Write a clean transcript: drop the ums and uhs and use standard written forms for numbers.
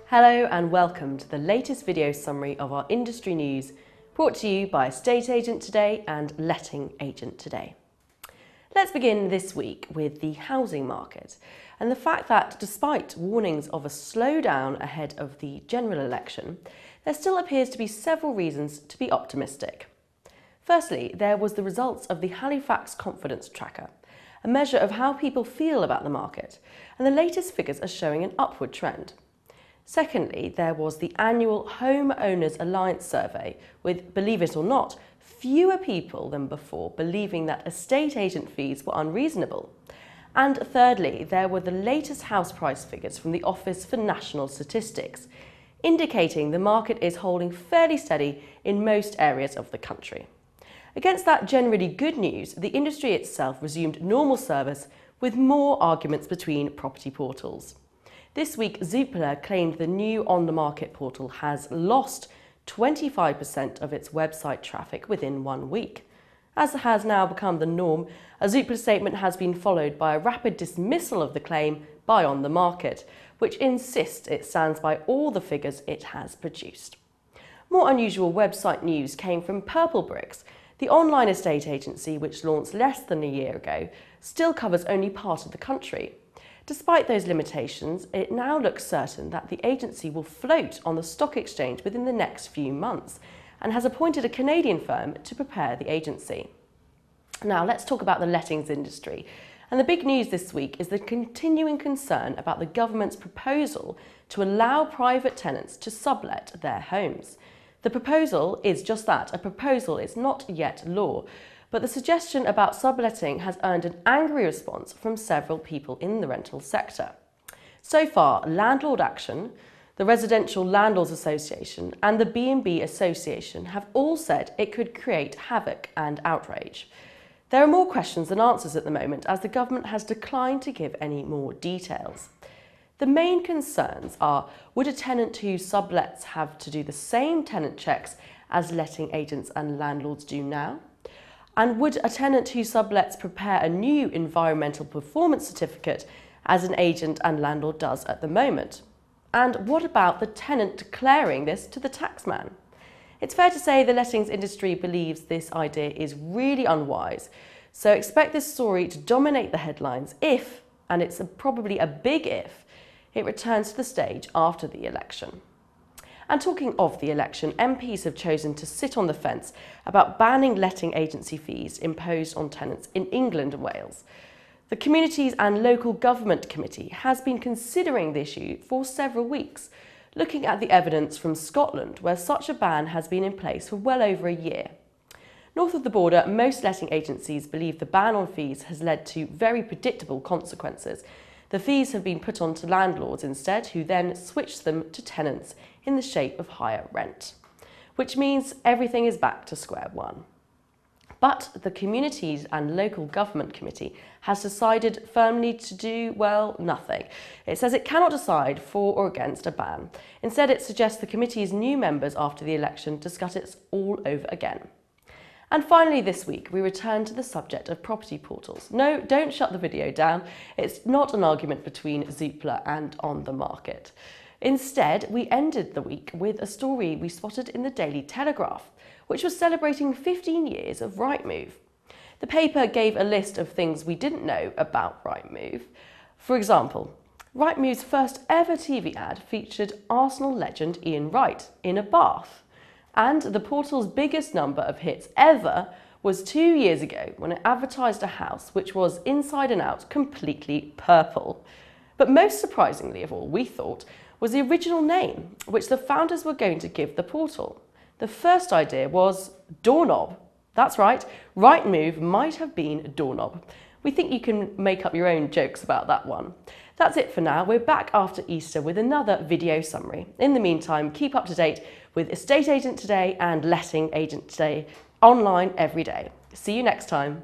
Hello and welcome to the latest video summary of our industry news, brought to you by Estate Agent Today and Letting Agent Today. Let's begin this week with the housing market and the fact that despite warnings of a slowdown ahead of the general election, there still appears to be several reasons to be optimistic. Firstly, there was the results of the Halifax confidence tracker, a measure of how people feel about the market, and the latest figures are showing an upward trend. Secondly, there was the annual Home Owners Alliance survey with, believe it or not, fewer people than before believing that estate agent fees were unreasonable. And thirdly, there were the latest house price figures from the Office for National Statistics, indicating the market is holding fairly steady in most areas of the country. Against that generally good news, the industry itself resumed normal service with more arguments between property portals. This week, Sublet claimed the new on-the-market portal has lost 25% of its website traffic within 1 week. As has now become the norm, a Sublet statement has been followed by a rapid dismissal of the claim by On The Market, which insists it stands by all the figures it has produced. More unusual website news came from Purplebricks. The online estate agency, which launched less than a year ago, still covers only part of the country. Despite those limitations, it now looks certain that the agency will float on the stock exchange within the next few months and has appointed a Canadian firm to prepare the agency. Now let's talk about the lettings industry. And the big news this week is the continuing concern about the government's proposal to allow private tenants to sublet their homes. The proposal is just that, a proposal. It's not yet law. But the suggestion about subletting has earned an angry response from several people in the rental sector. So far, Landlord Action, the Residential Landlords Association and the B&B Association have all said it could create havoc and outrage. There are more questions than answers at the moment, as the government has declined to give any more details. The main concerns are, would a tenant who sublets have to do the same tenant checks as letting agents and landlords do now? And would a tenant who sublets prepare a new environmental performance certificate as an agent and landlord does at the moment? And what about the tenant declaring this to the taxman? It's fair to say the lettings industry believes this idea is really unwise, so expect this story to dominate the headlines if, and it's probably a big if, it returns to the stage after the election. And talking of the election, MPs have chosen to sit on the fence about banning letting agency fees imposed on tenants in England and Wales. The Communities and Local Government Committee has been considering the issue for several weeks, looking at the evidence from Scotland, where such a ban has been in place for well over a year. North of the border, most letting agencies believe the ban on fees has led to very predictable consequences. The fees have been put on to landlords instead, who then switch them to tenants in the shape of higher rent, which means everything is back to square one. But the Communities and Local Government Committee has decided firmly to do, well, nothing. It says it cannot decide for or against a ban. Instead, it suggests the committee's new members after the election discuss it all over again. And finally this week, we return to the subject of property portals. No, don't shut the video down. It's not an argument between Zoopla and On The Market. Instead, we ended the week with a story we spotted in the Daily Telegraph, which was celebrating 15 years of Rightmove. The paper gave a list of things we didn't know about Rightmove. For example, Rightmove's first ever TV ad featured Arsenal legend Ian Wright in a bath. And the portal's biggest number of hits ever was 2 years ago when it advertised a house which was inside and out completely purple. But most surprisingly of all, we thought, was the original name, which the founders were going to give the portal. The first idea was doorknob. That's right, Rightmove might have been doorknob. We think you can make up your own jokes about that one. That's it for now. We're back after Easter with another video summary. In the meantime, keep up to date with Estate Agent Today and Letting Agent Today online every day. See you next time.